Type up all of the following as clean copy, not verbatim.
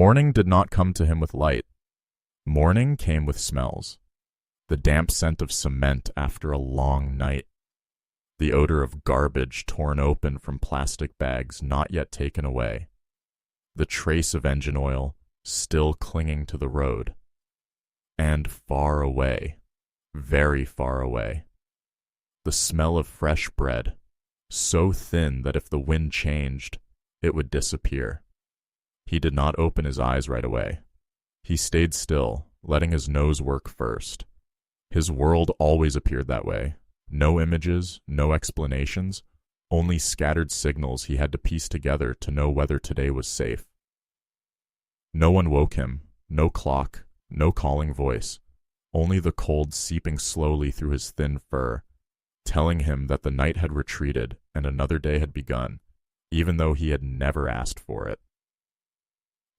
Morning did not come to him with light. Morning came with smells. The damp scent of cement after a long night. The odor of garbage torn open from plastic bags not yet taken away. The trace of engine oil still clinging to the road. And far away, very far away, the smell of fresh bread, so thin that if the wind changed, it would disappear. He did not open his eyes right away. He stayed still, letting his nose work first. His world always appeared that way. No images, no explanations, only scattered signals he had to piece together to know whether today was safe. No one woke him, no clock, no calling voice, only the cold seeping slowly through his thin fur, telling him that the night had retreated and another day had begun, even though he had never asked for it.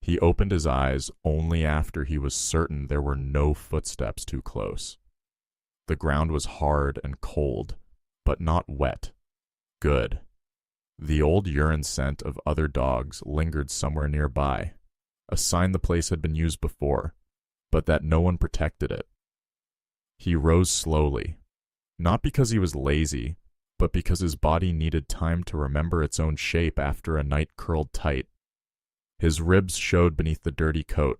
He opened his eyes only after he was certain there were no footsteps too close. The ground was hard and cold, but not wet. Good. The old urine scent of other dogs lingered somewhere nearby, a sign the place had been used before, but that no one protected it. He rose slowly, not because he was lazy, but because his body needed time to remember its own shape after a night curled tight. His ribs showed beneath the dirty coat,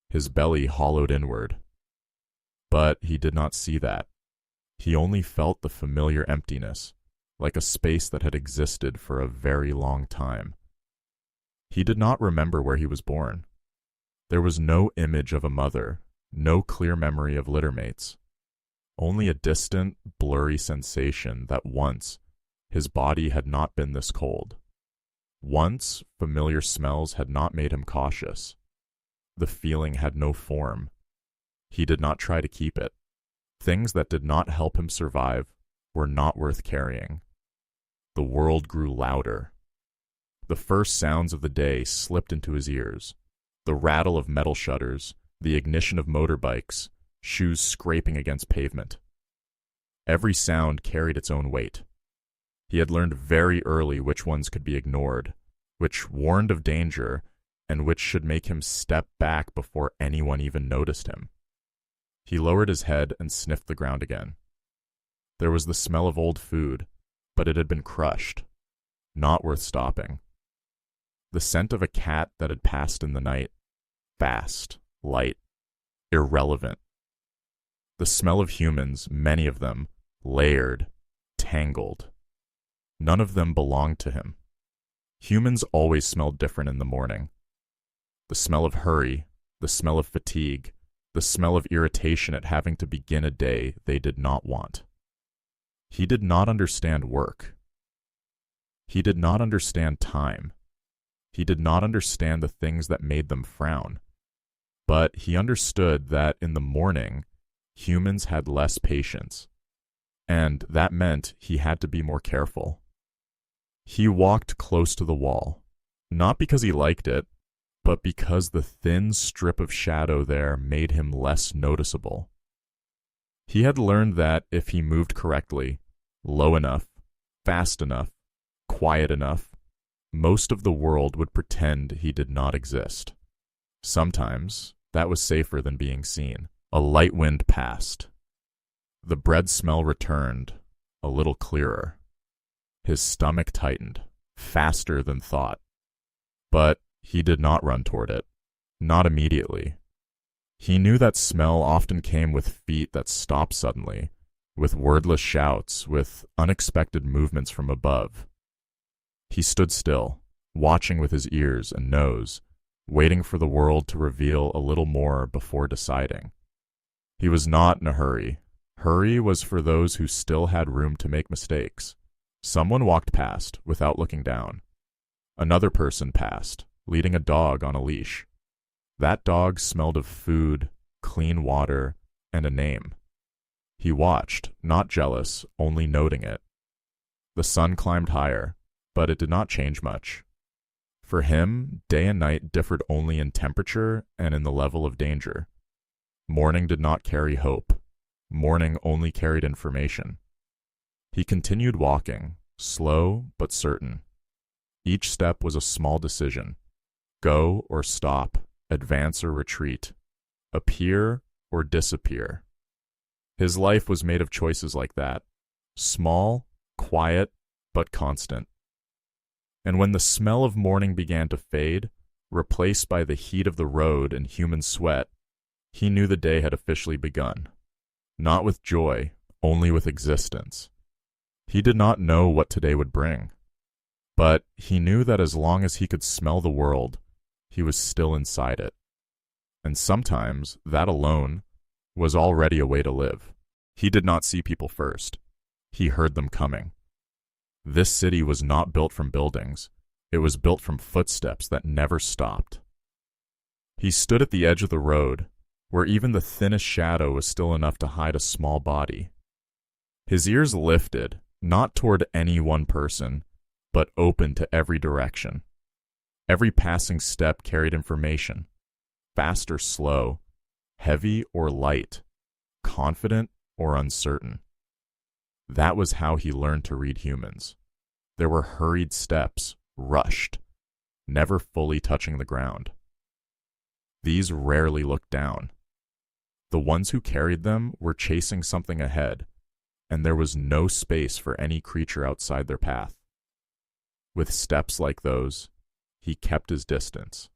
his belly hollowed inward. But he did not see that. He only felt the familiar emptiness, like a space that had existed for a very long time. He did not remember where he was born. There was no image of a mother, no clear memory of littermates. Only a distant, blurry sensation that once his body had not been this cold. Once familiar smells had not made him cautious. The feeling had no form. He did not try to keep it. Things that did not help him survive were not worth carrying. The world grew louder. The first sounds of the day slipped into his ears. The rattle of metal shutters, the ignition of motorbikes, shoes scraping against pavement. Every sound carried its own weight. He had learned very early which ones could be ignored, which warned of danger, and which should make him step back before anyone even noticed him. He lowered his head and sniffed the ground again. There was the smell of old food, but it had been crushed. Not worth stopping. The scent of a cat that had passed in the night. Fast, light, irrelevant. The smell of humans, many of them, layered, tangled. None of them belonged to him. Humans always smelled different in the morning. The smell of hurry, the smell of fatigue, the smell of irritation at having to begin a day they did not want. He did not understand work. He did not understand time. He did not understand the things that made them frown. But he understood that in the morning, humans had less patience. And that meant he had to be more careful. He walked close to the wall, not because he liked it, but because the thin strip of shadow there made him less noticeable. He had learned that if he moved correctly, low enough, fast enough, quiet enough, most of the world would pretend he did not exist. Sometimes that was safer than being seen. A light wind passed. The bread smell returned, a little clearer. His stomach tightened, faster than thought. But he did not run toward it. Not immediately. He knew that smell often came with feet that stopped suddenly, with wordless shouts, with unexpected movements from above. He stood still, watching with his ears and nose, waiting for the world to reveal a little more before deciding. He was not in a hurry. Hurry was for those who still had room to make mistakes. Someone walked past without looking down. Another person passed, leading a dog on a leash. That dog smelled of food, clean water, and a name. He watched, not jealous, only noting it. The sun climbed higher, but it did not change much. For him, day and night differed only in temperature and in the level of danger. Morning did not carry hope. Morning only carried information. He continued walking, slow but certain. Each step was a small decision. Go or stop, advance or retreat, appear or disappear. His life was made of choices like that, small, quiet, but constant. And when the smell of morning began to fade, replaced by the heat of the road and human sweat, he knew the day had officially begun. Not with joy, only with existence. He did not know what today would bring, but he knew that as long as he could smell the world, he was still inside it. And sometimes, that alone was already a way to live. He did not see people first. He heard them coming. This city was not built from buildings. It was built from footsteps that never stopped. He stood at the edge of the road, where even the thinnest shadow was still enough to hide a small body. His ears lifted, not toward any one person, but open to every direction. Every passing step carried information, fast or slow, heavy or light, confident or uncertain. That was how he learned to read humans. There were hurried steps, rushed, never fully touching the ground. These rarely looked down. The ones who carried them were chasing something ahead, and there was no space for any creature outside their path. With steps like those, he kept his distance.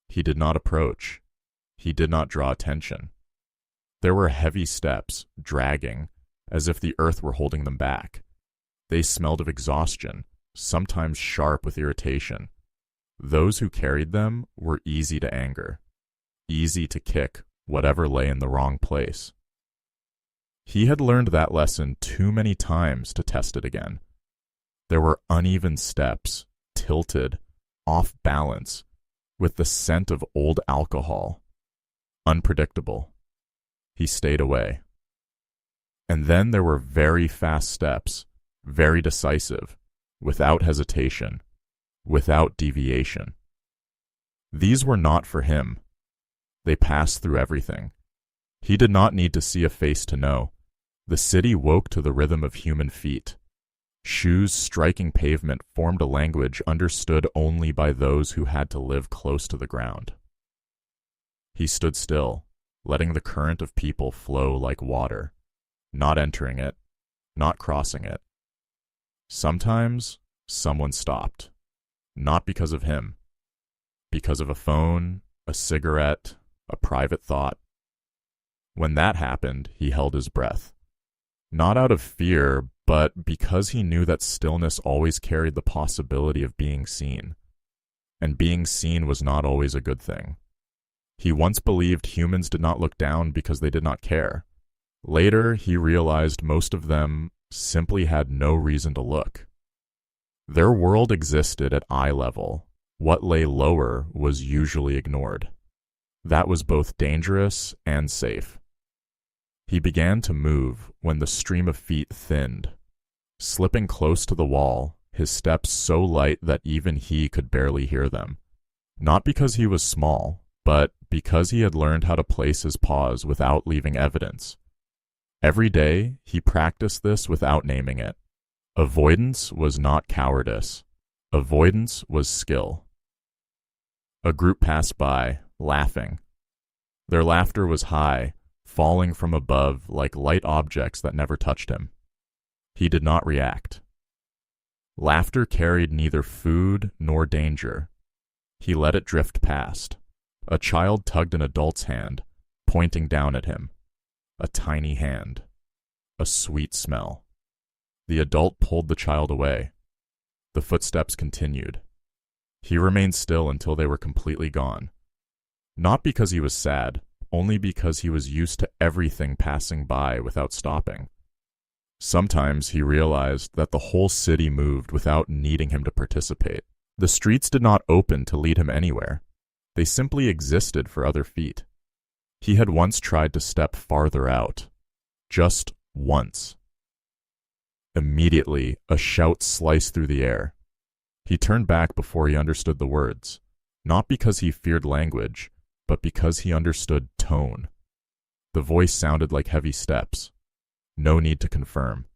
He did not approach. He did not draw attention. There were heavy steps, dragging, as if the earth were holding them back. They smelled of exhaustion, sometimes sharp with irritation. Those who carried them were easy to anger, easy to kick whatever lay in the wrong place. He had learned that lesson too many times to test it again. There were uneven steps, tilted, off balance, with the scent of old alcohol. Unpredictable. He stayed away. And then there were very fast steps, very decisive, without hesitation, without deviation. These were not for him. They passed through everything. He did not need to see a face to know. The city woke to the rhythm of human feet. Shoes striking pavement formed a language understood only by those who had to live close to the ground. He stood still, letting the current of people flow like water, not entering it, not crossing it. Sometimes, someone stopped. Not because of him. Because of a phone, a cigarette, a private thought. When that happened, he held his breath. Not out of fear, but because he knew that stillness always carried the possibility of being seen. And being seen was not always a good thing. He once believed humans did not look down because they did not care. Later, he realized most of them simply had no reason to look. Their world existed at eye level. What lay lower was usually ignored. That was both dangerous and safe. He began to move when the stream of feet thinned. Slipping close to the wall, his steps so light that even he could barely hear them. Not because he was small, but because he had learned how to place his paws without leaving evidence. Every day, he practiced this without naming it. Avoidance was not cowardice. Avoidance was skill. A group passed by, laughing. Their laughter was high, falling from above like light objects that never touched him. He did not react. Laughter carried neither food nor danger. He let it drift past. A child tugged an adult's hand, pointing down at him. A tiny hand. A sweet smell. The adult pulled the child away. The footsteps continued. He remained still until they were completely gone. Not because he was sad, only because he was used to everything passing by without stopping. Sometimes he realized that the whole city moved without needing him to participate. The streets did not open to lead him anywhere. They simply existed for other feet. He had once tried to step farther out. Just once. Immediately, a shout sliced through the air. He turned back before he understood the words, not because he feared language, but because he understood tone. The voice sounded like heavy steps. No need to confirm.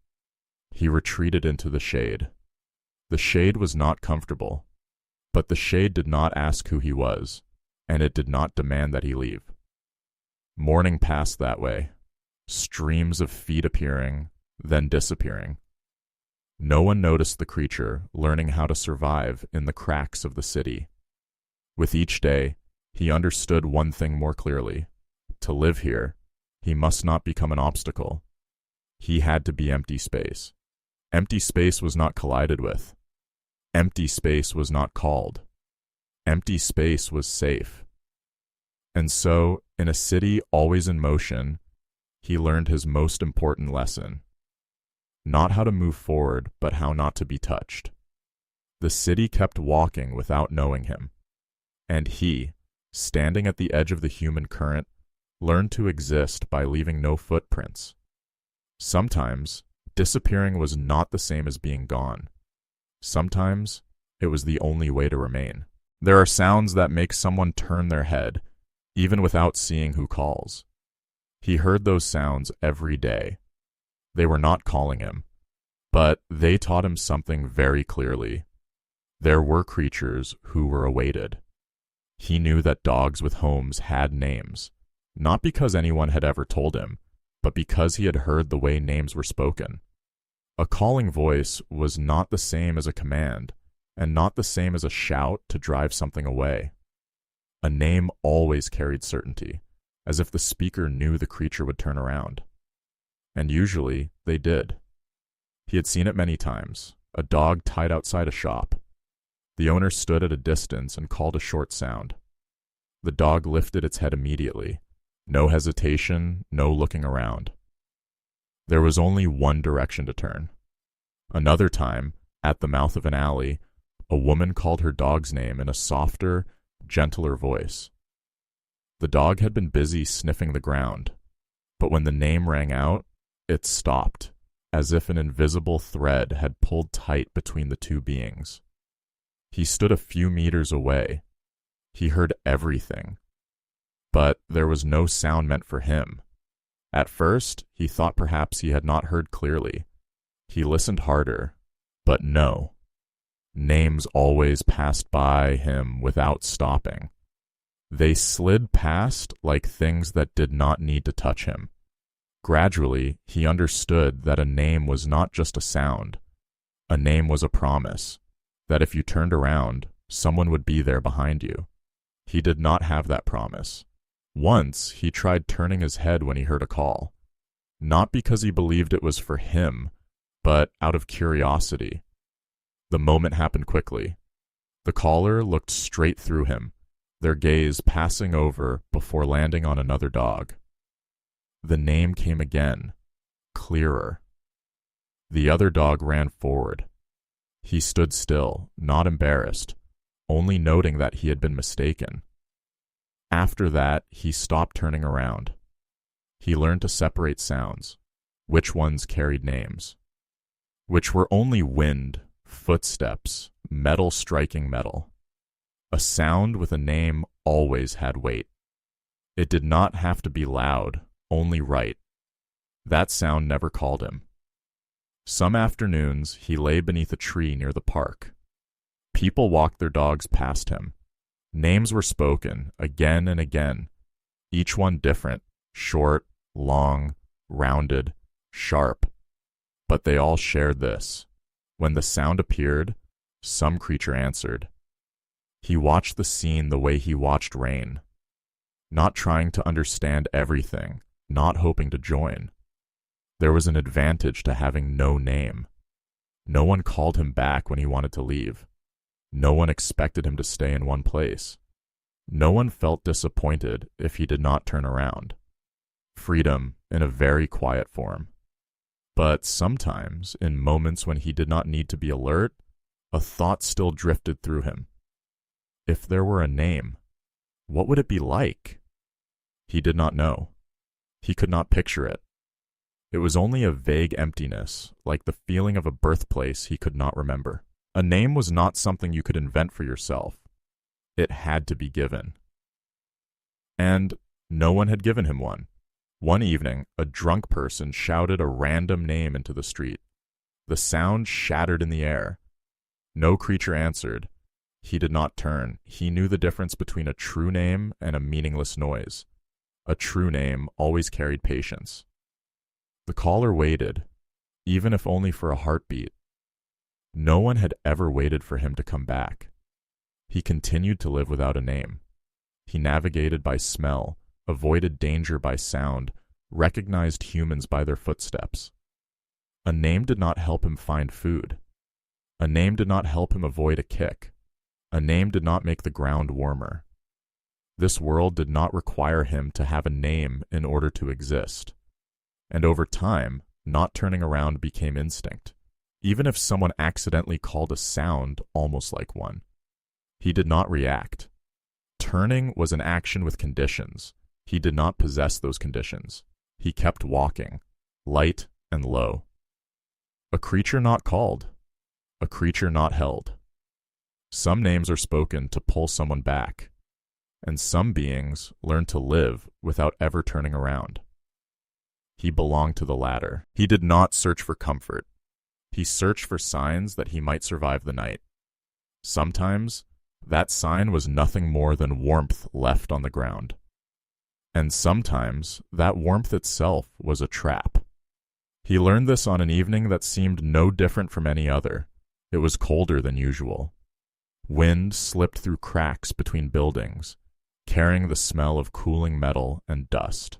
He retreated into the shade. The shade was not comfortable. But the shade did not ask who he was, and it did not demand that he leave. Morning passed that way, streams of feet appearing, then disappearing. No one noticed the creature learning how to survive in the cracks of the city. With each day, he understood one thing more clearly. To live here, he must not become an obstacle. He had to be empty space. Empty space was not collided with. Empty space was not called. Empty space was safe. And so, in a city always in motion, he learned his most important lesson. Not how to move forward, but how not to be touched. The city kept walking without knowing him. And he, standing at the edge of the human current, learned to exist by leaving no footprints. Sometimes, disappearing was not the same as being gone. Sometimes, it was the only way to remain. There are sounds that make someone turn their head, even without seeing who calls. He heard those sounds every day. They were not calling him, but they taught him something very clearly. There were creatures who were awaited. He knew that dogs with homes had names, not because anyone had ever told him, but because he had heard the way names were spoken. A calling voice was not the same as a command, and not the same as a shout to drive something away. A name always carried certainty, as if the speaker knew the creature would turn around. And usually, they did. He had seen it many times, a dog tied outside a shop. The owner stood at a distance and called a short sound. The dog lifted its head immediately. No hesitation, no looking around. There was only one direction to turn. Another time, at the mouth of an alley, a woman called her dog's name in a softer, gentler voice. The dog had been busy sniffing the ground, but when the name rang out, it stopped, as if an invisible thread had pulled tight between the two beings. He stood a few meters away. He heard everything, but there was no sound meant for him. At first, he thought perhaps he had not heard clearly. He listened harder, but no. Names always passed by him without stopping. They slid past like things that did not need to touch him. Gradually, he understood that a name was not just a sound. A name was a promise, that if you turned around, someone would be there behind you. He did not have that promise. Once, he tried turning his head when he heard a call. Not because he believed it was for him, but out of curiosity. The moment happened quickly. The caller looked straight through him, their gaze passing over before landing on another dog. The name came again, clearer. The other dog ran forward. He stood still, not embarrassed, only noting that he had been mistaken. After that, he stopped turning around. He learned to separate sounds, which ones carried names, which were only wind, footsteps, metal striking metal. A sound with a name always had weight. It did not have to be loud, only right. That sound never called him. Some afternoons, he lay beneath a tree near the park. People walked their dogs past him. Names were spoken again and again, each one different, short, long, rounded, sharp. But they all shared this. When the sound appeared, some creature answered. He watched the scene the way he watched rain, not trying to understand everything, not hoping to join. There was an advantage to having no name. No one called him back when he wanted to leave. No one expected him to stay in one place. No one felt disappointed if he did not turn around. Freedom in a very quiet form. But sometimes, in moments when he did not need to be alert, a thought still drifted through him. If there were a name, what would it be like? He did not know. He could not picture it. It was only a vague emptiness, like the feeling of a birthplace he could not remember. A name was not something you could invent for yourself. It had to be given. And no one had given him one. One evening, a drunk person shouted a random name into the street. The sound shattered in the air. No creature answered. He did not turn. He knew the difference between a true name and a meaningless noise. A true name always carried patience. The caller waited, even if only for a heartbeat. No one had ever waited for him to come back. He continued to live without a name. He navigated by smell, avoided danger by sound, recognized humans by their footsteps. A name did not help him find food. A name did not help him avoid a kick. A name did not make the ground warmer. This world did not require him to have a name in order to exist. And over time, not turning around became instinct, even if someone accidentally called a sound almost like one. He did not react. Turning was an action with conditions. He did not possess those conditions. He kept walking, light and low. A creature not called. A creature not held. Some names are spoken to pull someone back, and some beings learn to live without ever turning around. He belonged to the latter. He did not search for comfort. He searched for signs that he might survive the night. Sometimes, that sign was nothing more than warmth left on the ground. And sometimes, that warmth itself was a trap. He learned this on an evening that seemed no different from any other. It was colder than usual. Wind slipped through cracks between buildings, carrying the smell of cooling metal and dust.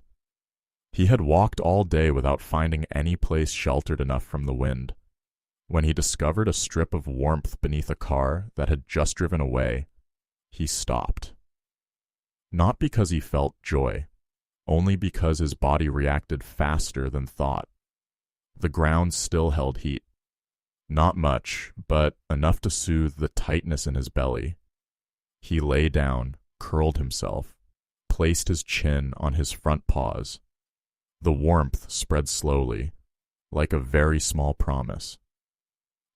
He had walked all day without finding any place sheltered enough from the wind. When he discovered a strip of warmth beneath a car that had just driven away, he stopped. Not because he felt joy, only because his body reacted faster than thought. The ground still held heat. Not much, but enough to soothe the tightness in his belly. He lay down, curled himself, placed his chin on his front paws. The warmth spread slowly, like a very small promise.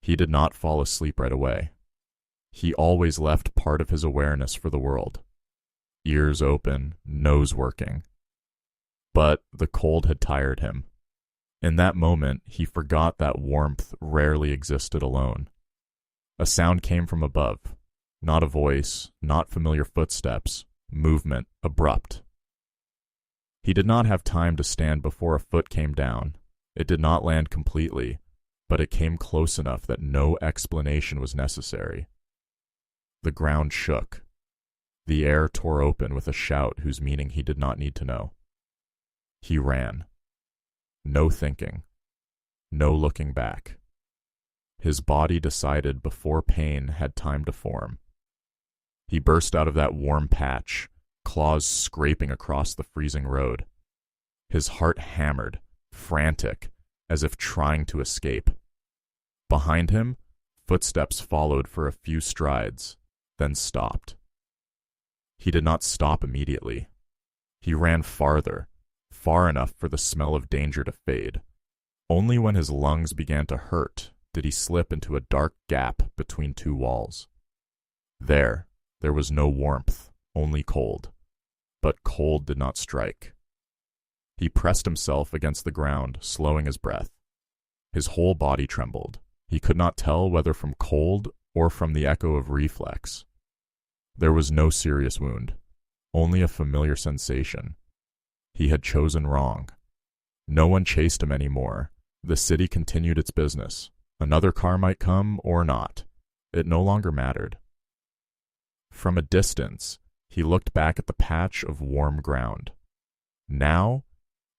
He did not fall asleep right away. He always left part of his awareness for the world. Ears open, nose working. But the cold had tired him. In that moment, he forgot that warmth rarely existed alone. A sound came from above. Not a voice, not familiar footsteps, movement abrupt. He did not have time to stand before a foot came down. It did not land completely, but it came close enough that no explanation was necessary. The ground shook. The air tore open with a shout whose meaning he did not need to know. He ran. No thinking. No looking back. His body decided before pain had time to form. He burst out of that warm patch, claws scraping across the freezing road. His heart hammered, frantic, as if trying to escape. Behind him, footsteps followed for a few strides, then stopped. He did not stop immediately. He ran farther, far enough for the smell of danger to fade. Only when his lungs began to hurt did he slip into a dark gap between two walls. There was no warmth, only cold. But cold did not strike. He pressed himself against the ground, slowing his breath. His whole body trembled. He could not tell whether from cold or from the echo of reflex. There was no serious wound, only a familiar sensation. He had chosen wrong. No one chased him anymore. The city continued its business. Another car might come or not. It no longer mattered. From a distance, he looked back at the patch of warm ground. Now,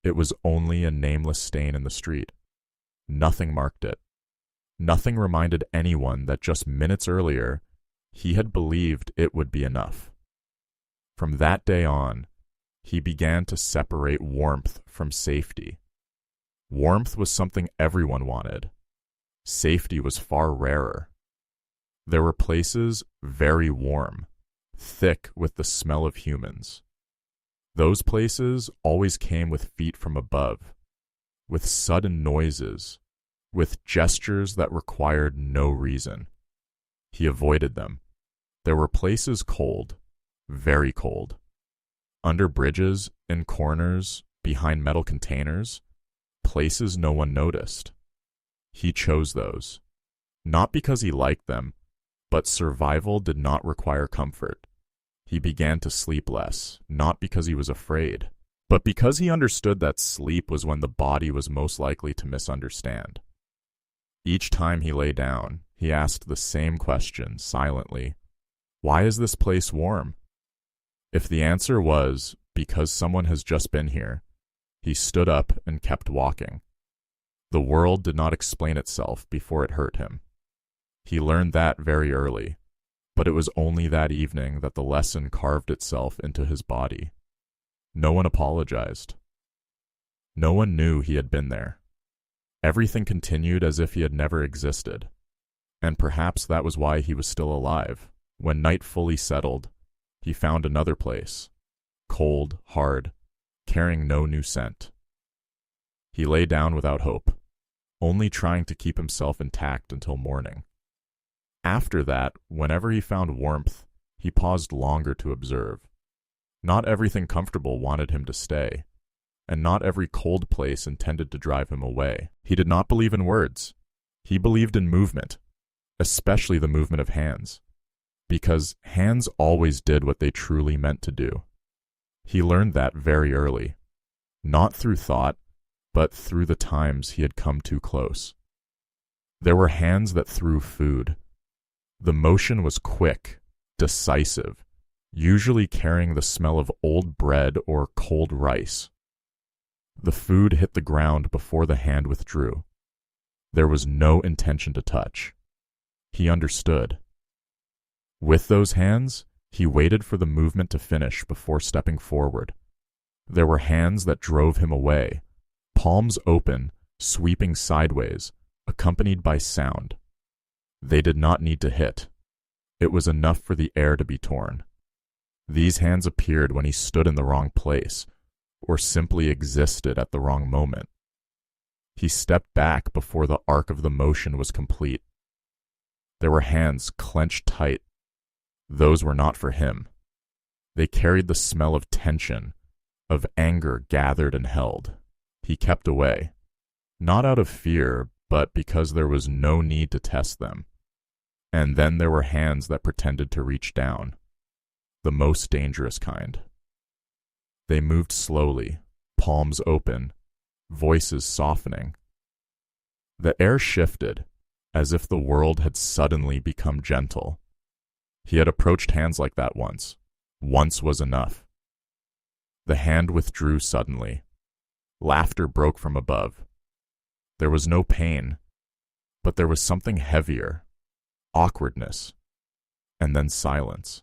it was only a nameless stain in the street. Nothing marked it. Nothing reminded anyone that just minutes earlier, he had believed it would be enough. From that day on, he began to separate warmth from safety. Warmth was something everyone wanted. Safety was far rarer. There were places very warm, thick with the smell of humans. Those places always came with feet from above, with sudden noises, with gestures that required no reason. He avoided them. There were places cold, very cold. Under bridges, in corners, behind metal containers, places no one noticed. He chose those, not because he liked them, But survival did not require comfort. He began to sleep less, not because he was afraid, but because he understood that sleep was when the body was most likely to misunderstand. Each time he lay down, he asked the same question silently. Why is this place warm? If the answer was, because someone has just been here, he stood up and kept walking. The world did not explain itself before it hurt him. He learned that very early, but it was only that evening that the lesson carved itself into his body. No one apologized. No one knew he had been there. Everything continued as if he had never existed. And perhaps that was why he was still alive. When night fully settled, he found another place, cold, hard, carrying no new scent. He lay down without hope, only trying to keep himself intact until morning. After that, whenever he found warmth, he paused longer to observe. Not everything comfortable wanted him to stay, and not every cold place intended to drive him away. He did not believe in words. He believed in movement, especially the movement of hands, because hands always did what they truly meant to do. He learned that very early, not through thought, but through the times he had come too close. There were hands that threw food. The motion was quick, decisive, usually carrying the smell of old bread or cold rice. The food hit the ground before the hand withdrew. There was no intention to touch. He understood. With those hands, he waited for the movement to finish before stepping forward. There were hands that drove him away, palms open, sweeping sideways, accompanied by sound. They did not need to hit. It was enough for the air to be torn. These hands appeared when he stood in the wrong place, or simply existed at the wrong moment. He stepped back before the arc of the motion was complete. There were hands clenched tight. Those were not for him. They carried the smell of tension, of anger gathered and held. He kept away, not out of fear, but because there was no need to test them. And then there were hands that pretended to reach down, the most dangerous kind. They moved slowly, palms open, voices softening. The air shifted, as if the world had suddenly become gentle. He had approached hands like that once. Once was enough. The hand withdrew suddenly. Laughter broke from above. There was no pain, but there was something heavier, awkwardness, and then silence.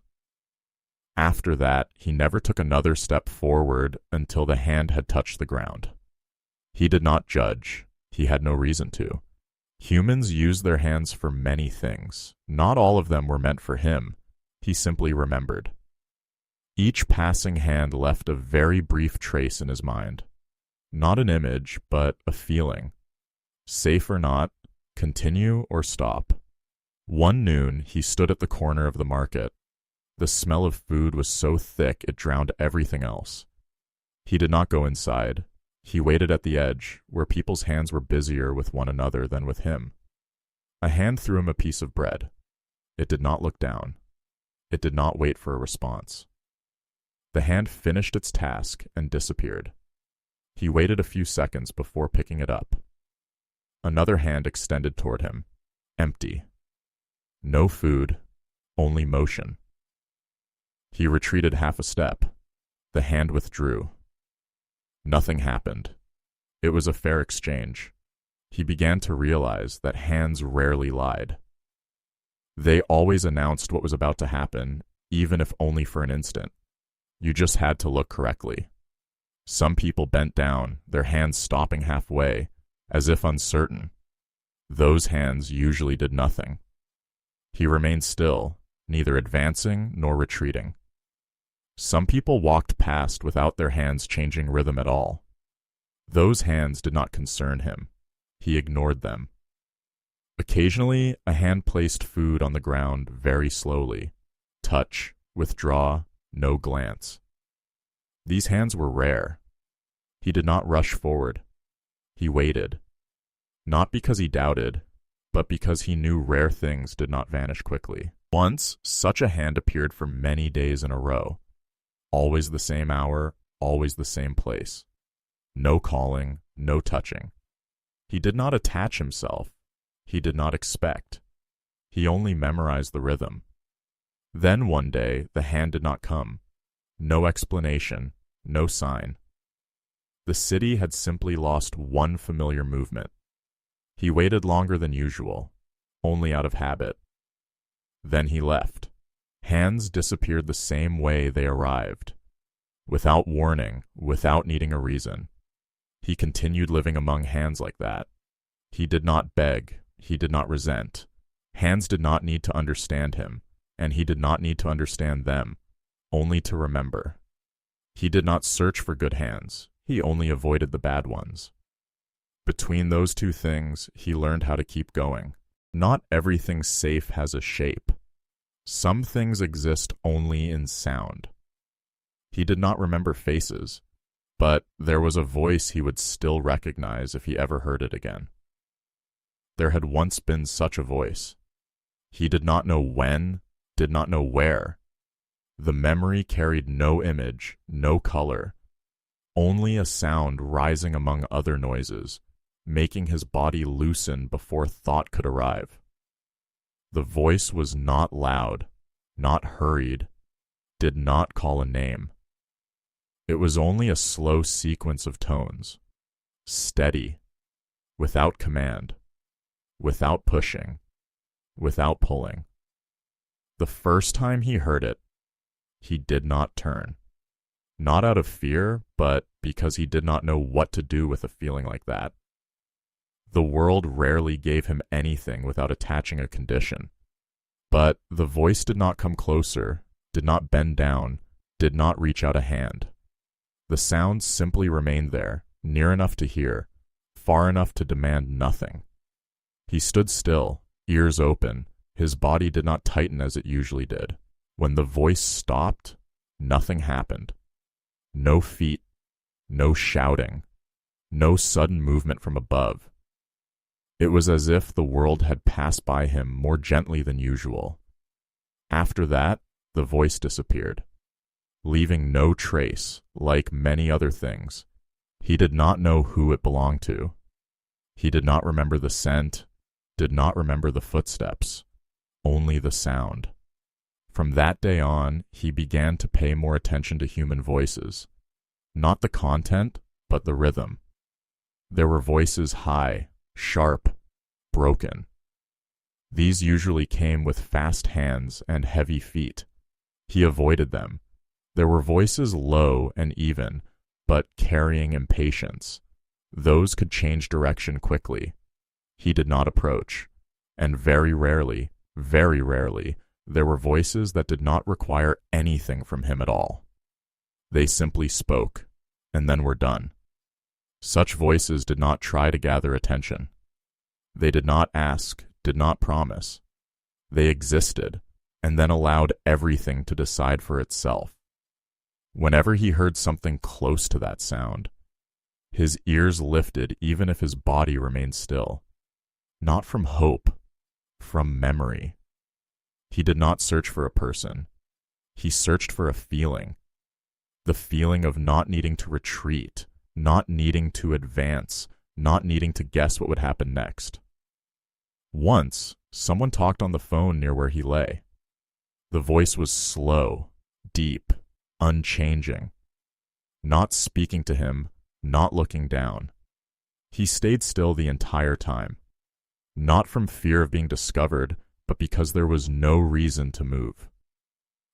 After that, he never took another step forward until the hand had touched the ground. He did not judge. He had no reason to. Humans use their hands for many things. Not all of them were meant for him. He simply remembered. Each passing hand left a very brief trace in his mind. Not an image, but a feeling. Safe or not, continue or stop. One noon, he stood at the corner of the market. The smell of food was so thick it drowned everything else. He did not go inside. He waited at the edge, where people's hands were busier with one another than with him. A hand threw him a piece of bread. It did not look down. It did not wait for a response. The hand finished its task and disappeared. He waited a few seconds before picking it up. Another hand extended toward him, empty. No food, only motion. He retreated half a step. The hand withdrew. Nothing happened. It was a fair exchange. He began to realize that hands rarely lied. They always announced what was about to happen, even if only for an instant. You just had to look correctly. Some people bent down, their hands stopping halfway, as if uncertain. Those hands usually did nothing. He remained still, neither advancing nor retreating. Some people walked past without their hands changing rhythm at all. Those hands did not concern him. He ignored them. Occasionally, a hand placed food on the ground very slowly. Touch, withdraw, no glance. These hands were rare. He did not rush forward. He waited. Not because he doubted, but because he knew rare things did not vanish quickly. Once, such a hand appeared for many days in a row. Always the same hour, always the same place. No calling, no touching. He did not attach himself. He did not expect. He only memorized the rhythm. Then one day, the hand did not come. No explanation, no sign. The city had simply lost one familiar movement. He waited longer than usual, only out of habit. Then he left. Hands disappeared the same way they arrived. Without warning, without needing a reason. He continued living among hands like that. He did not beg, he did not resent. Hands did not need to understand him, and he did not need to understand them, only to remember. He did not search for good hands, he only avoided the bad ones. Between those two things, he learned how to keep going. Not everything safe has a shape. Some things exist only in sound. He did not remember faces, but there was a voice he would still recognize if he ever heard it again. There had once been such a voice. He did not know when, did not know where. The memory carried no image, no color, only a sound rising among other noises, making his body loosen before thought could arrive. The voice was not loud, not hurried, did not call a name. It was only a slow sequence of tones, steady, without command, without pushing, without pulling. The first time he heard it, he did not turn. Not out of fear, but because he did not know what to do with a feeling like that. The world rarely gave him anything without attaching a condition. But the voice did not come closer, did not bend down, did not reach out a hand. The sound simply remained there, near enough to hear, far enough to demand nothing. He stood still, ears open. His body did not tighten as it usually did. When the voice stopped, nothing happened. No feet, no shouting, no sudden movement from above. It was as if the world had passed by him more gently than usual. After that, the voice disappeared, leaving no trace, like many other things. He did not know who it belonged to. He did not remember the scent, did not remember the footsteps, only the sound. From that day on, he began to pay more attention to human voices. Not the content, but the rhythm. There were voices high, sharp, broken. These usually came with fast hands and heavy feet. He avoided them. There were voices low and even, but carrying impatience. Those could change direction quickly. He did not approach. And very rarely, there were voices that did not require anything from him at all. They simply spoke, and then were done. Such voices did not try to gather attention. They did not ask, did not promise. They existed, and then allowed everything to decide for itself. Whenever he heard something close to that sound, his ears lifted even if his body remained still. Not from hope, from memory. He did not search for a person. He searched for a feeling. The feeling of not needing to retreat, not needing to advance, not needing to guess what would happen next. Once, someone talked on the phone near where he lay. The voice was slow, deep, unchanging. Not speaking to him, not looking down. He stayed still the entire time. Not from fear of being discovered, but because there was no reason to move.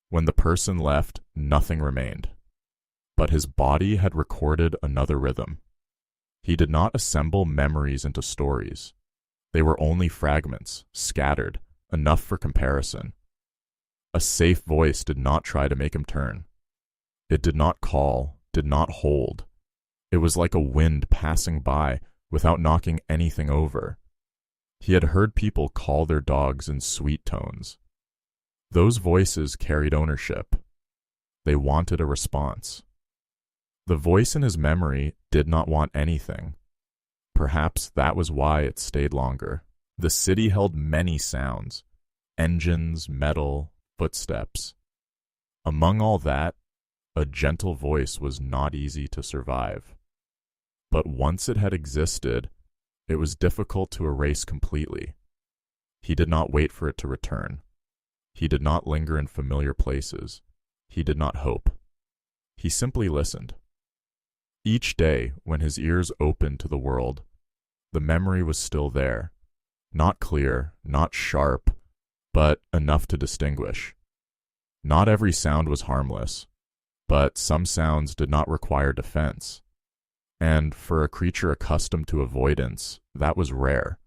When the person left, nothing remained. But his body had recorded another rhythm. He did not assemble memories into stories. They were only fragments, scattered, enough for comparison. A safe voice did not try to make him turn. It did not call, did not hold. It was like a wind passing by without knocking anything over. He had heard people call their dogs in sweet tones. Those voices carried ownership. They wanted a response. The voice in his memory did not want anything. Perhaps that was why it stayed longer. The city held many sounds. engines, metal, footsteps. Among all that, a gentle voice was not easy to survive. But once it had existed, it was difficult to erase completely. He did not wait for it to return. He did not linger in familiar places. He did not hope. He simply listened. Each day, when his ears opened to the world, the memory was still there. Not clear, not sharp, but enough to distinguish. Not every sound was harmless, but some sounds did not require defense. And for a creature accustomed to avoidance, that was rare.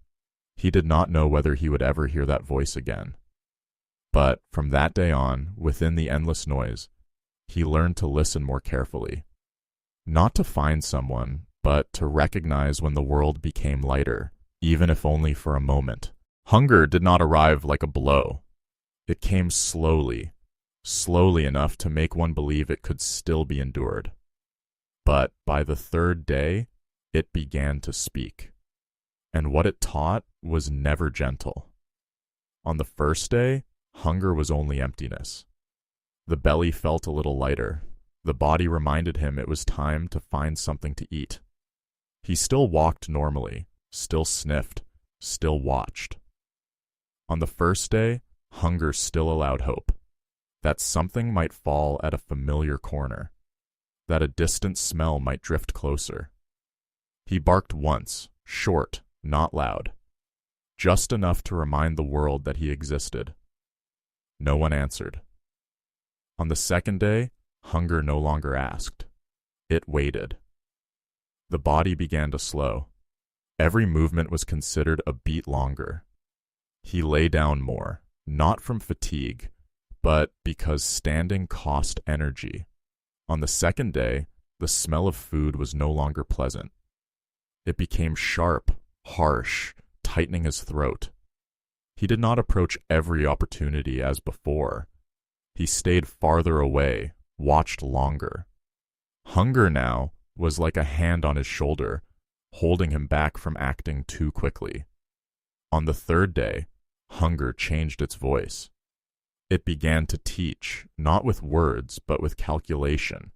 He did not know whether he would ever hear that voice again. But from that day on, within the endless noise, he learned to listen more carefully. Not to find someone, but to recognize when the world became lighter, even if only for a moment. Hunger did not arrive like a blow. It came slowly, slowly enough to make one believe it could still be endured. But by the third day, it began to speak. And what it taught was never gentle. On the first day, hunger was only emptiness. The belly felt a little lighter. The body reminded him it was time to find something to eat. He still walked normally, still sniffed, still watched. On the first day, hunger still allowed hope. That something might fall at a familiar corner. That a distant smell might drift closer. He barked once, short, not loud. Just enough to remind the world that he existed. No one answered. On the second day, hunger no longer asked. It waited. The body began to slow. Every movement was considered a beat longer. He lay down more, not from fatigue, but because standing cost energy. On the second day, the smell of food was no longer pleasant. It became sharp, harsh, tightening his throat. He did not approach every opportunity as before. He stayed farther away, watched longer. Hunger now was like a hand on his shoulder, holding him back from acting too quickly. On the third day, hunger changed its voice. It began to teach, not with words, but with calculation.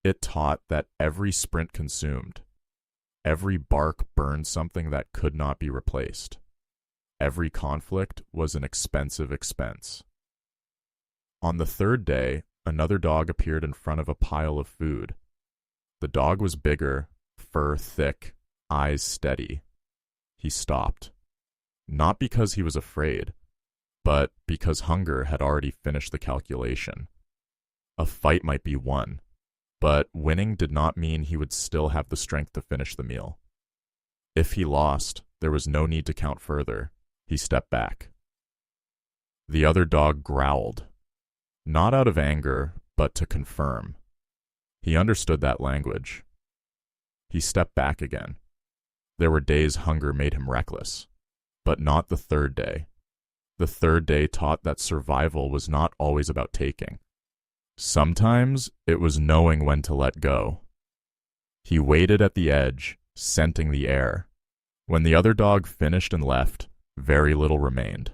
It taught that every sprint consumed. Every bark burned something that could not be replaced. Every conflict was an expensive expense. On the third day, another dog appeared in front of a pile of food. The dog was bigger, fur thick, eyes steady. He stopped. Not because he was afraid, but because hunger had already finished the calculation. A fight might be won, but winning did not mean he would still have the strength to finish the meal. If he lost, there was no need to count further. He stepped back. The other dog growled, not out of anger, but to confirm. He understood that language. He stepped back again. There were days hunger made him reckless, but not the third day. The third day taught that survival was not always about taking. Sometimes it was knowing when to let go. He waited at the edge, scenting the air. When the other dog finished and left, very little remained.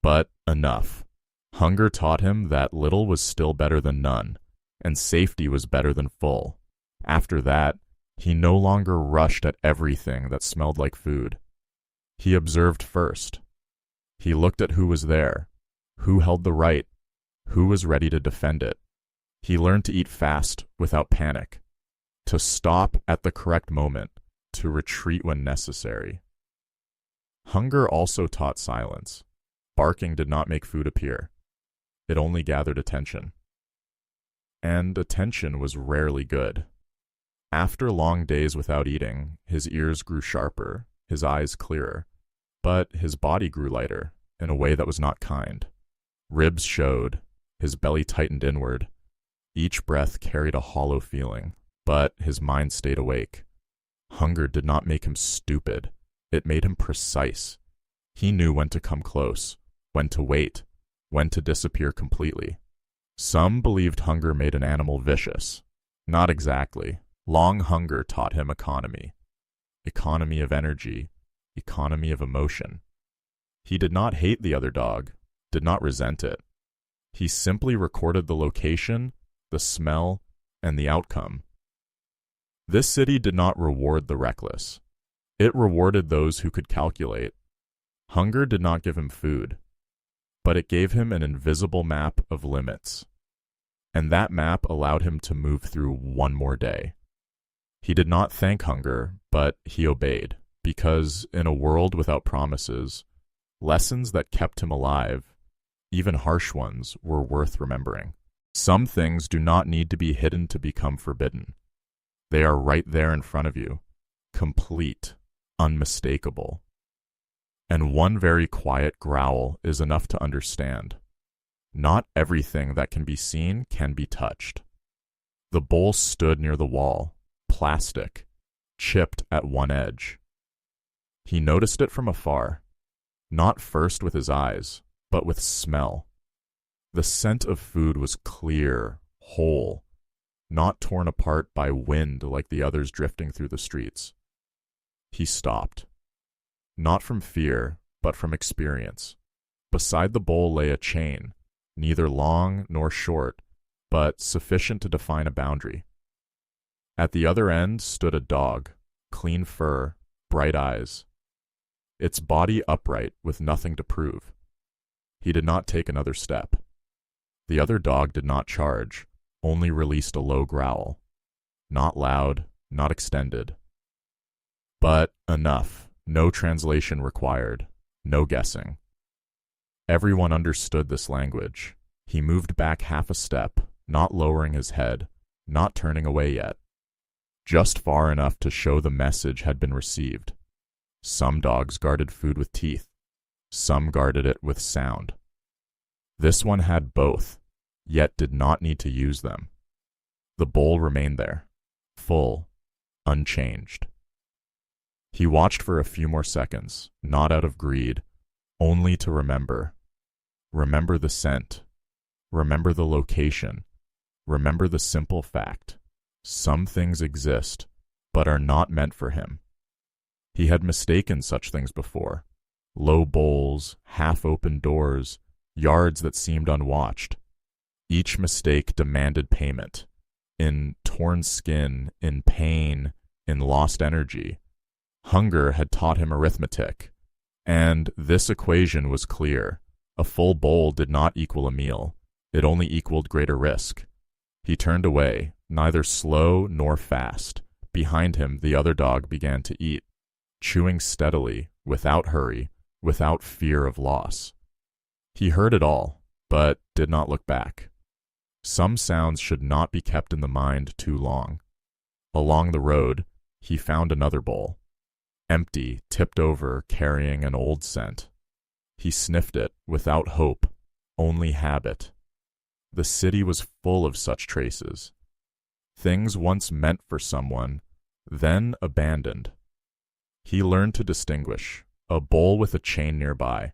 But enough. Hunger taught him that little was still better than none, and safety was better than full. After that, he no longer rushed at everything that smelled like food. He observed first. He looked at who was there, who held the right, who was ready to defend it. He learned to eat fast without panic, to stop at the correct moment, to retreat when necessary. Hunger also taught silence. Barking did not make food appear. It only gathered attention. And attention was rarely good. After long days without eating, his ears grew sharper, his eyes clearer, but his body grew lighter in a way that was not kind. Ribs showed, his belly tightened inward. Each breath carried a hollow feeling, but his mind stayed awake. Hunger did not make him stupid. It made him precise. He knew when to come close, when to wait, when to disappear completely. Some believed hunger made an animal vicious. Not exactly. Long hunger taught him economy. Economy of energy, economy of emotion. He did not hate the other dog, did not resent it. He simply recorded the location, the smell, and the outcome. This city did not reward the reckless. It rewarded those who could calculate. Hunger did not give him food, but it gave him an invisible map of limits. And that map allowed him to move through one more day. He did not thank hunger, but he obeyed, because in a world without promises, lessons that kept him alive, even harsh ones, were worth remembering. Some things do not need to be hidden to become forbidden. They are right there in front of you, complete, unmistakable. And one very quiet growl is enough to understand. Not everything that can be seen can be touched. The bowl stood near the wall, plastic, chipped at one edge. He noticed it from afar, not first with his eyes, but with smell. The scent of food was clear, whole, not torn apart by wind like the others drifting through the streets. He stopped. Not from fear, but from experience. Beside the bowl lay a chain, neither long nor short, but sufficient to define a boundary. At the other end stood a dog, clean fur, bright eyes. Its body upright with nothing to prove. He did not take another step. The other dog did not charge, only released a low growl. Not loud, not extended. But enough, no translation required, no guessing. Everyone understood this language. He moved back half a step, not lowering his head, not turning away yet. Just far enough to show the message had been received. Some dogs guarded food with teeth. Some guarded it with sound. This one had both, yet did not need to use them. The bowl remained there, full, unchanged. He watched for a few more seconds, not out of greed, only to remember. Remember the scent. Remember the location. Remember the simple fact. Some things exist, but are not meant for him. He had mistaken such things before. Low bowls, half-open doors, yards that seemed unwatched. Each mistake demanded payment. In torn skin, in pain, in lost energy. Hunger had taught him arithmetic. And this equation was clear. A full bowl did not equal a meal. It only equaled greater risk. He turned away, neither slow nor fast. Behind him, the other dog began to eat, chewing steadily, without hurry, without fear of loss. He heard it all, but did not look back. Some sounds should not be kept in the mind too long. Along the road, he found another bowl. Empty, tipped over, carrying an old scent. He sniffed it, without hope, only habit. The city was full of such traces. Things once meant for someone, then abandoned. He learned to distinguish. A bowl with a chain nearby.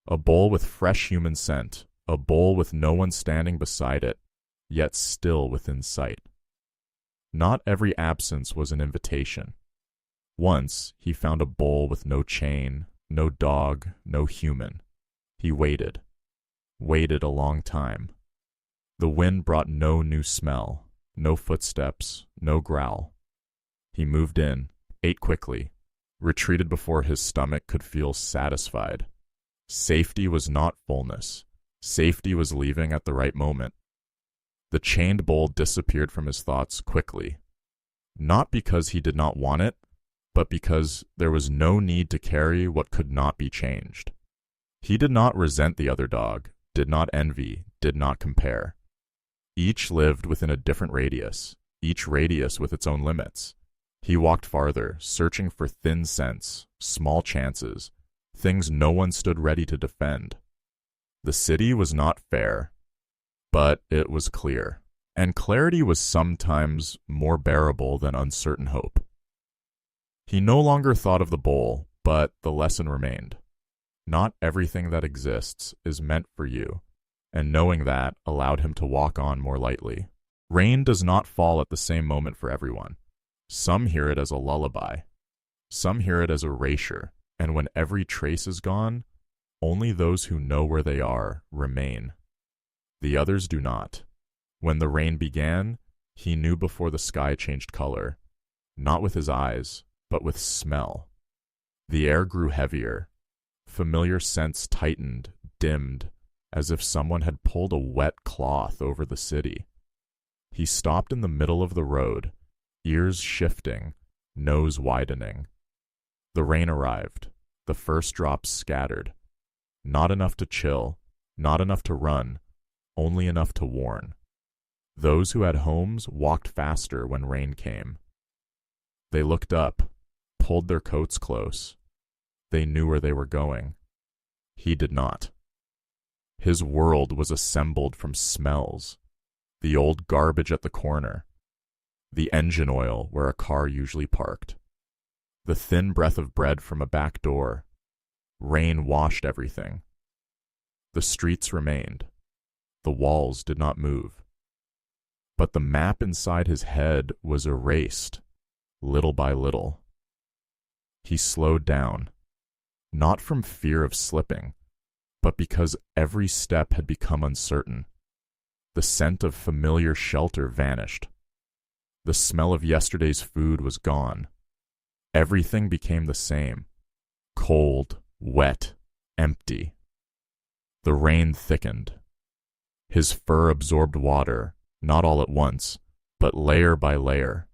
A bowl with fresh human scent. A bowl with no one standing beside it, yet still within sight. Not every absence was an invitation. Once he found a bowl with no chain, no dog, no human. He waited a long time. The wind brought no new smell, no footsteps, no growl. He moved in, ate quickly, retreated before his stomach could feel satisfied. Safety was not fullness. Safety was leaving at the right moment. The chained bowl disappeared from his thoughts quickly. Not because he did not want it, but because there was no need to carry what could not be changed. He did not resent the other dog, did not envy, did not compare. Each lived within a different radius, each radius with its own limits. He walked farther, searching for thin scents, small chances, things no one stood ready to defend. The city was not fair, but it was clear, and clarity was sometimes more bearable than uncertain hope. He no longer thought of the bowl, but the lesson remained. Not everything that exists is meant for you, and knowing that allowed him to walk on more lightly. Rain does not fall at the same moment for everyone. Some hear it as a lullaby. Some hear it as erasure, and when every trace is gone, Only those who know where they are remain. The others do not. When the rain began, he knew before the sky changed color, not with his eyes, but with smell. The air grew heavier. Familiar scents tightened, dimmed, as if someone had pulled a wet cloth over the city. He stopped in the middle of the road, ears shifting, nose widening. The rain arrived. The first drops scattered. Not enough to chill, not enough to run, only enough to warn. Those who had homes walked faster when rain came. They looked up, pulled their coats close. They knew where they were going. He did not. His world was assembled from smells. The old garbage at the corner. The engine oil where a car usually parked. The thin breath of bread from a back door. Rain washed everything. The streets remained. The walls did not move. But the map inside his head was erased, little by little. He slowed down, not from fear of slipping, but because every step had become uncertain. The scent of familiar shelter vanished. The smell of yesterday's food was gone. Everything became the same, cold, wet, empty. The rain thickened. His fur absorbed water, not all at once, but layer by layer.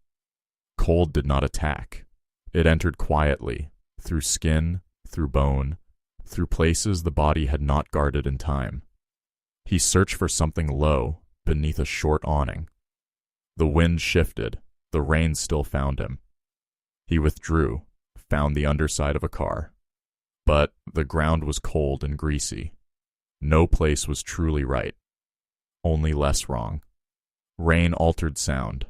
Cold did not attack. It entered quietly, through skin, through bone, through places the body had not guarded in time. He searched for something low, beneath a short awning. The wind shifted. The rain still found him. He withdrew, found the underside of a car. But the ground was cold and greasy. No place was truly right. Only less wrong. Rain altered sound.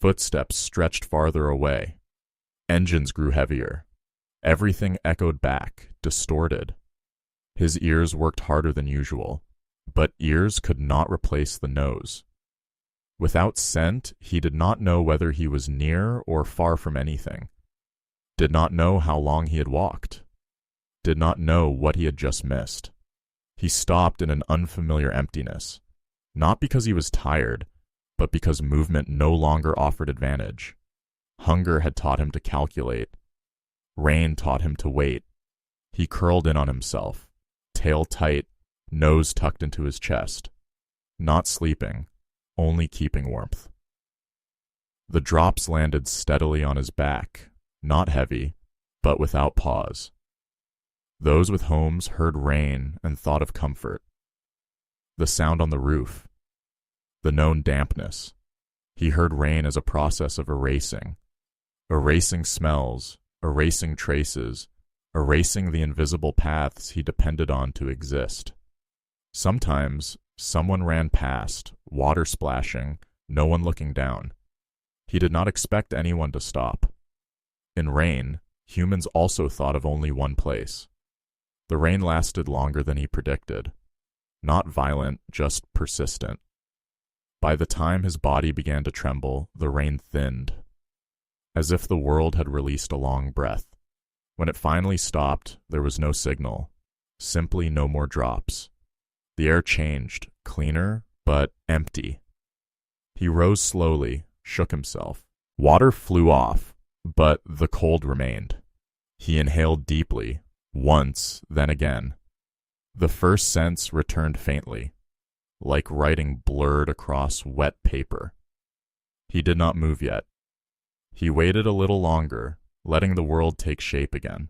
Footsteps stretched farther away. Engines grew heavier. Everything echoed back, distorted. His ears worked harder than usual, but ears could not replace the nose. Without scent, he did not know whether he was near or far from anything. Did not know how long he had walked. Did not know what he had just missed. He stopped in an unfamiliar emptiness, not because he was tired, but because movement no longer offered advantage. Hunger had taught him to calculate. Rain taught him to wait. He curled in on himself, tail tight, nose tucked into his chest. Not sleeping, only keeping warmth. The drops landed steadily on his back, not heavy, but without pause. Those with homes heard rain and thought of comfort. The sound on the roof. The known dampness. He heard rain as a process of erasing. Erasing smells, erasing traces, erasing the invisible paths he depended on to exist. Sometimes, someone ran past, water splashing, no one looking down. He did not expect anyone to stop. In rain, humans also thought of only one place. The rain lasted longer than he predicted. Not violent, just persistent. By the time his body began to tremble, the rain thinned, as if the world had released a long breath. When it finally stopped, there was no signal, simply no more drops. The air changed, cleaner, but empty. He rose slowly, shook himself. Water flew off, but the cold remained. He inhaled deeply, once, then again. The first sense returned faintly, like writing blurred across wet paper. He did not move yet. He waited a little longer, letting the world take shape again.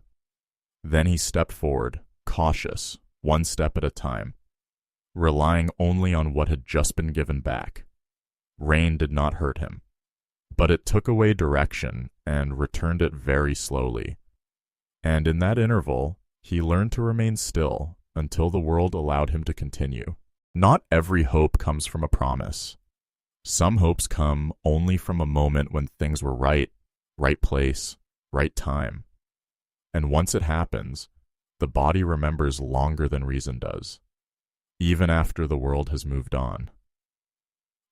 Then he stepped forward, cautious, one step at a time, relying only on what had just been given back. Rain did not hurt him, but it took away direction and returned it very slowly. And in that interval, he learned to remain still until the world allowed him to continue. Not every hope comes from a promise. Some hopes come only from a moment when things were right, right place, right time. And once it happens, the body remembers longer than reason does, even after the world has moved on.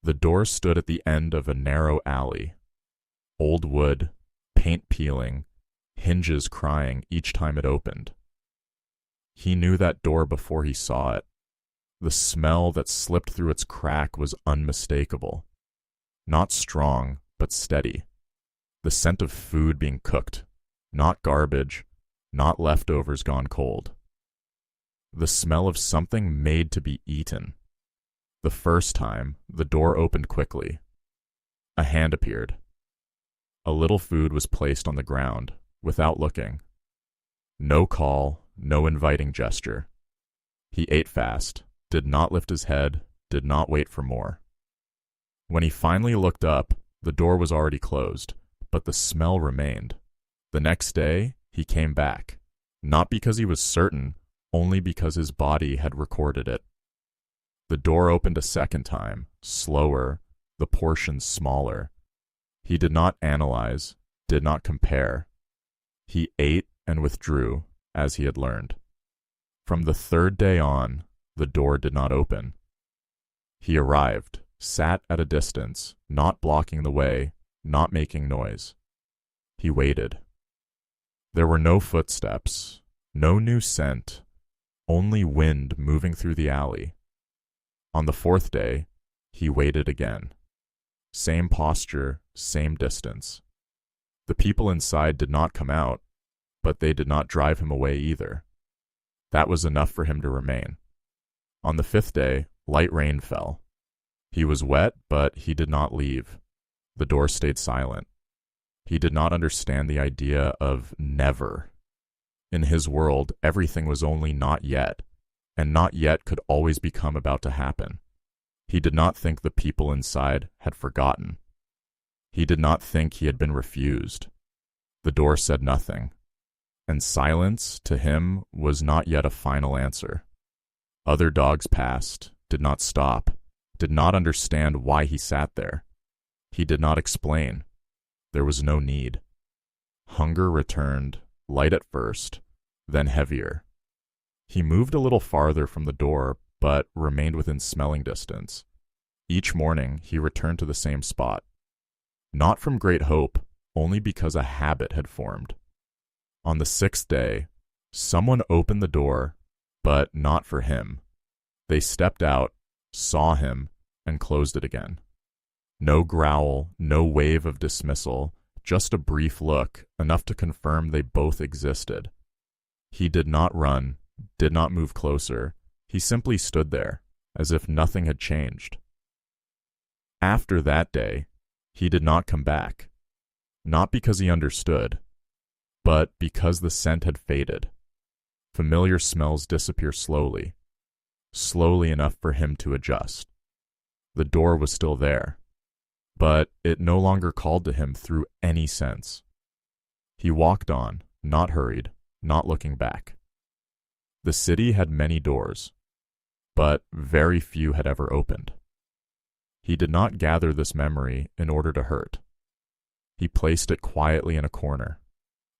The door stood at the end of a narrow alley. Old wood, paint peeling, hinges crying each time it opened. He knew that door before he saw it. The smell that slipped through its crack was unmistakable. Not strong, but steady. The scent of food being cooked, not garbage, not leftovers gone cold. The smell of something made to be eaten. The first time, the door opened quickly. A hand appeared. A little food was placed on the ground, without looking. No call, no inviting gesture. He ate fast, did not lift his head, did not wait for more. When he finally looked up, the door was already closed, but the smell remained. The next day, he came back, not because he was certain, only because his body had recorded it. The door opened a second time, slower, the portions smaller. He did not analyze, did not compare. He ate and withdrew, as he had learned. From the third day on, the door did not open. He arrived, sat at a distance, not blocking the way, not making noise. He waited. There were no footsteps, no new scent, only wind moving through the alley. On the fourth day, he waited again. Same posture, same distance. The people inside did not come out, but they did not drive him away either. That was enough for him to remain. On the fifth day, light rain fell. He was wet, but he did not leave. The door stayed silent. He did not understand the idea of never. In his world, everything was only not yet, and not yet could always become about to happen. He did not think the people inside had forgotten. He did not think he had been refused. The door said nothing, and silence, to him, was not yet a final answer. Other dogs passed, did not stop, did not understand why he sat there. He did not explain. There was no need. Hunger returned, light at first, then heavier. He moved a little farther from the door, but remained within smelling distance. Each morning, he returned to the same spot. Not from great hope, only because a habit had formed. On the sixth day, someone opened the door, but not for him. They stepped out, saw him, and closed it again. No growl, no wave of dismissal, just a brief look, enough to confirm they both existed. He did not run, did not move closer. He simply stood there, as if nothing had changed. After that day, he did not come back. Not because he understood, but because the scent had faded. Familiar smells disappear slowly, slowly enough for him to adjust. The door was still there, but it no longer called to him through any sense. He walked on, not hurried, not looking back. The city had many doors, but very few had ever opened. He did not gather this memory in order to hurt. He placed it quietly in a corner,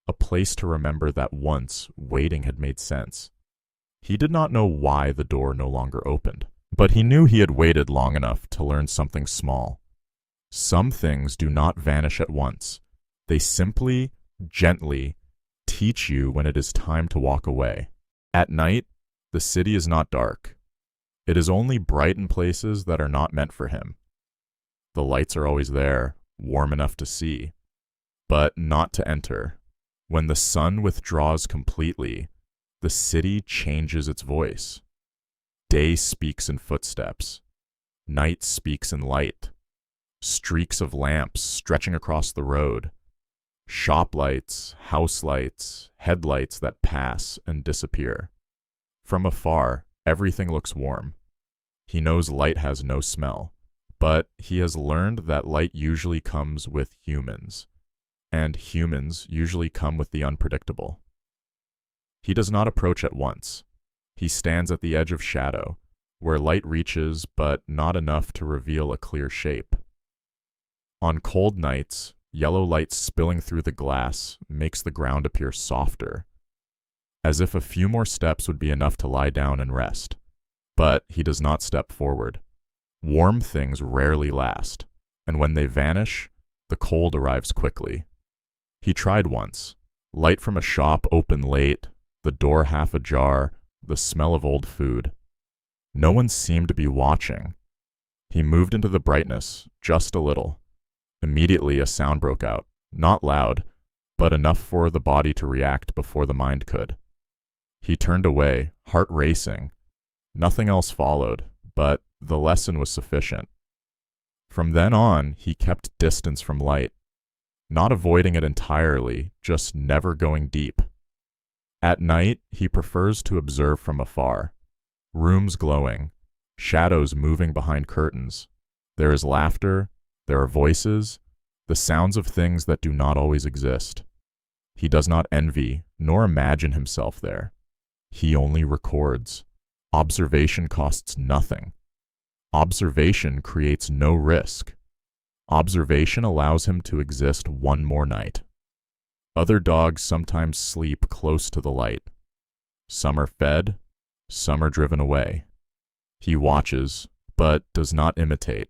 a place to remember that once waiting had made sense. He did not know why the door no longer opened, but he knew he had waited long enough to learn something small. Some things do not vanish at once. They simply, gently, teach you when it is time to walk away. At night, the city is not dark. It is only bright in places that are not meant for him. The lights are always there, warm enough to see, but not to enter. When the sun withdraws completely, the city changes its voice. Day speaks in footsteps. Night speaks in light. Streaks of lamps stretching across the road. Shop lights, house lights, headlights that pass and disappear. From afar, everything looks warm. He knows light has no smell, but he has learned that light usually comes with humans, and humans usually come with the unpredictable. He does not approach at once. He stands at the edge of shadow, where light reaches but not enough to reveal a clear shape. On cold nights, yellow light spilling through the glass makes the ground appear softer, as if a few more steps would be enough to lie down and rest. But he does not step forward. Warm things rarely last, and when they vanish, the cold arrives quickly. He tried once. Light from a shop open late, the door half ajar, the smell of old food. No one seemed to be watching. He moved into the brightness, just a little. Immediately a sound broke out, not loud, but enough for the body to react before the mind could. He turned away, heart racing. Nothing else followed, but the lesson was sufficient. From then on, he kept distance from light, not avoiding it entirely, just never going deep. At night, he prefers to observe from afar. Rooms glowing, shadows moving behind curtains. There is laughter, there are voices, the sounds of things that do not always exist. He does not envy, nor imagine himself there. He only records. Observation costs nothing. Observation creates no risk. Observation allows him to exist one more night. Other dogs sometimes sleep close to the light. Some are fed, some are driven away. He watches, but does not imitate.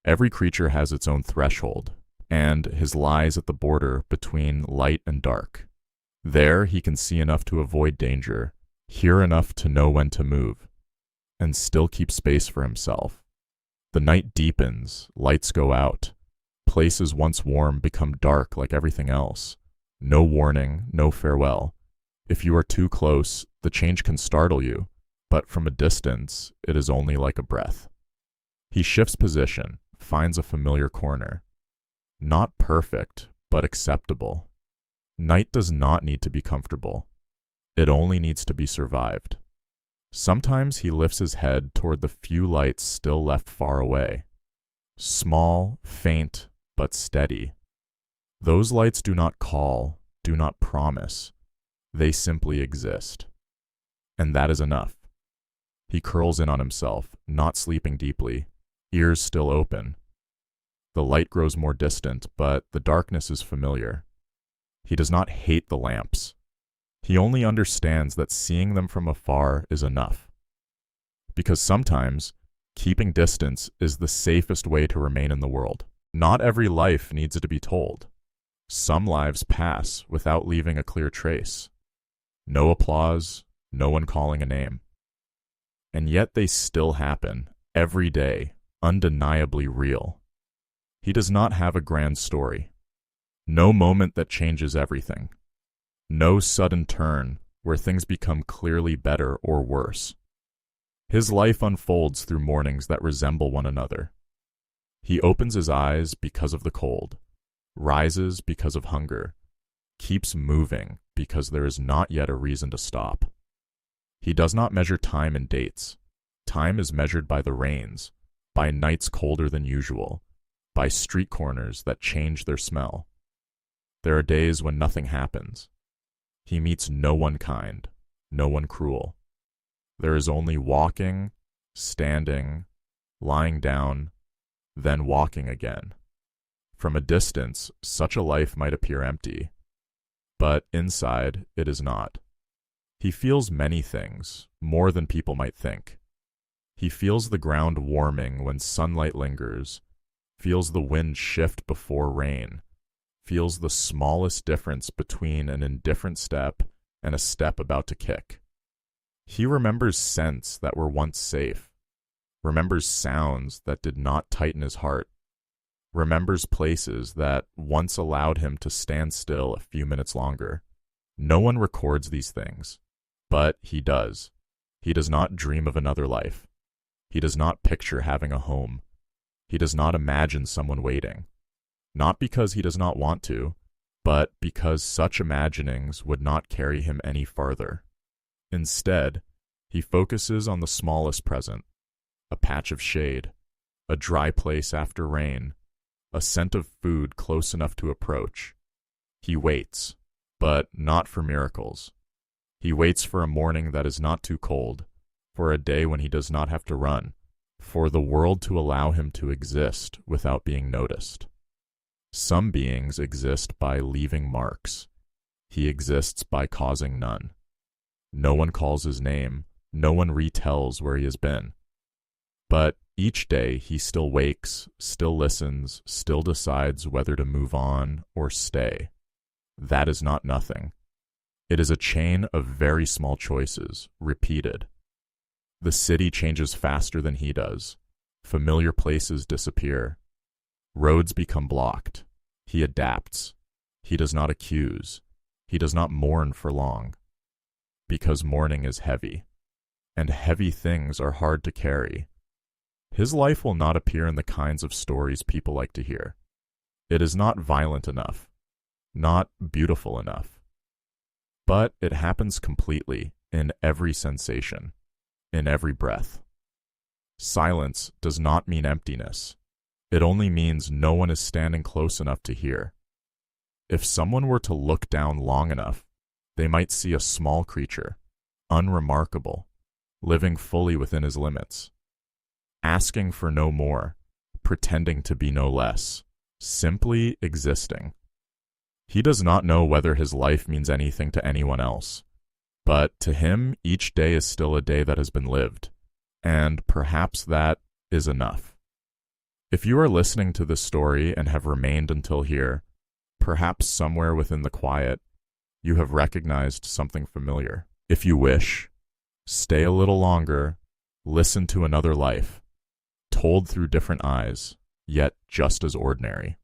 Every creature has its own threshold, and his lies at the border between light and dark. There he can see enough to avoid danger, hear enough to know when to move, and still keep space for himself. The night deepens, lights go out. Places once warm become dark like everything else. No warning, no farewell. If you are too close, the change can startle you, but from a distance, it is only like a breath. He shifts position, finds a familiar corner. Not perfect, but acceptable. Night does not need to be comfortable. It only needs to be survived. Sometimes he lifts his head toward the few lights still left far away. Small, faint, but steady. Those lights do not call, do not promise. They simply exist. And that is enough. He curls in on himself, not sleeping deeply, ears still open. The light grows more distant, but the darkness is familiar. He does not hate the lamps. He only understands that seeing them from afar is enough. Because sometimes, keeping distance is the safest way to remain in the world. Not every life needs to be told. Some lives pass without leaving a clear trace. No applause, no one calling a name. And yet they still happen, every day, undeniably real. He does not have a grand story. No moment that changes everything. No sudden turn where things become clearly better or worse. His life unfolds through mornings that resemble one another. He opens his eyes because of the cold, rises because of hunger, keeps moving because there is not yet a reason to stop. He does not measure time in dates. Time is measured by the rains, by nights colder than usual, by street corners that change their smell. There are days when nothing happens. He meets no one kind, no one cruel. There is only walking, standing, lying down, then walking again. From a distance, such a life might appear empty, but inside it is not. He feels many things, more than people might think. He feels the ground warming when sunlight lingers, feels the wind shift before rain, feels the smallest difference between an indifferent step and a step about to kick. He remembers scents that were once safe, remembers sounds that did not tighten his heart, remembers places that once allowed him to stand still a few minutes longer. No one records these things, but he does. He does not dream of another life. He does not picture having a home. He does not imagine someone waiting. Not because he does not want to, but because such imaginings would not carry him any farther. Instead, he focuses on the smallest present, a patch of shade, a dry place after rain, a scent of food close enough to approach. He waits, but not for miracles. He waits for a morning that is not too cold, for a day when he does not have to run, for the world to allow him to exist without being noticed. Some beings exist by leaving marks. He exists by causing none. No one calls his name, no one retells where he has been. But each day he still wakes, still listens, still decides whether to move on or stay. That is not nothing. It is a chain of very small choices, repeated. The city changes faster than he does. Familiar places disappear. Roads become blocked. He adapts. He does not accuse. He does not mourn for long. Because mourning is heavy, and heavy things are hard to carry. His life will not appear in the kinds of stories people like to hear. It is not violent enough, not beautiful enough. But it happens completely, in every sensation, in every breath. Silence does not mean emptiness. It only means no one is standing close enough to hear. If someone were to look down long enough, they might see a small creature, unremarkable, living fully within his limits, asking for no more, pretending to be no less, simply existing. He does not know whether his life means anything to anyone else, but to him each day is still a day that has been lived, and perhaps that is enough. If you are listening to this story and have remained until here, perhaps somewhere within the quiet, you have recognized something familiar. If you wish, stay a little longer, listen to another life, told through different eyes, yet just as ordinary.